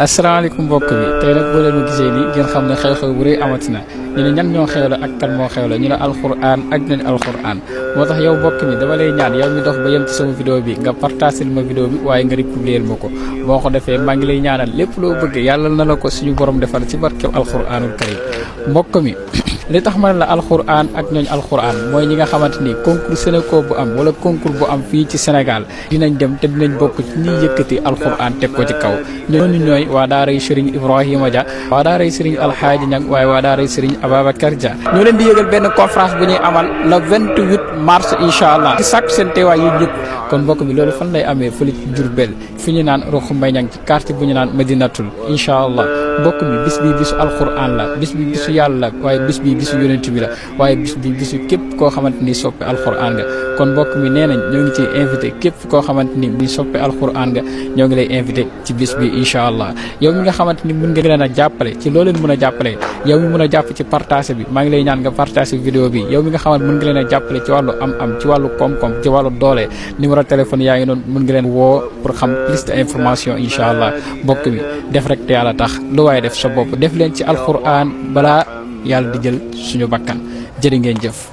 asalaamaaleykum mbokk bi tey nag boo leen ma gisee nii ngeen xam ne xew-xew bu rëy amati na ñu ne ñan ñoo xew la ak kan moo xew la ñu ne alxuraan ak nañ alxuraan moo tax yow mbokk mi dama lay ñaan yow mi dox ba yem ci sama vidéo bi nga partagé ma vidéo bi waaye nga republier ma ko boo ko defee maa ngi lay ñaanal lépp loo bëgg yàlla na la ko suñu borom defal ci barkeb alxuraanul karim mbokk mi li tax ma ne la alxuraan ak ñooñ alxuraan mooy ñi nga xamante ni concours Sénégal bu am wala concours bu am fii ci Sénégal dinañ dem te dinañ bokk ci ñiy yëkkati alxuraan teg ko ci kaw ñooñu ñooy waa daaray Serigne Ibrahima Dia waa daaray Serigne Alxaaji Ñang waaye waa daaray Serigne Ababacar Dia ñoo leen di yëgal benn conférence bu ñuy amal le 28 mars incha allah di sàkku seen teewaay yi ñëpp kon mbokk bi loolu fan lay amee fële ci Diourbel fi ñu naan Roxu Mbay Ñang ci quartier bu ñu naan Madinatul incha allah mbokk mi bis bi bisu alxuraan la bis bi bisu yàlla la waaye bis bi bisu yonent bi la waaye bis bi bisu képp koo xamante ni soppe alxuraan nga kon mbokk mi nee nañ ñoo ngi ciy invité képp koo xamante ni bi soppe alxuraan nga ñoo ngi lay invité ci bis bi incha allah yow mi nga xamante ni mën nga leen a jàppale ci loo leen mën a jàppale yow mi mën a jàpp ci partage bi maa ngi lay ñaan nga partage vidéo bi yow mi nga xamante mën nga leen a jàppale ci wàllu am-am ci wàllu koom-koom ci wàllu doole numéro téléphone yaa ngi noonu mën nga leen woo pour xam plus d'information incha allah mbokk mi def rek te yàlla tax lu waaye def sa bopp def leen ci alxuraan balaa yàlla di jël suñu bakkan jërë ngeen jëf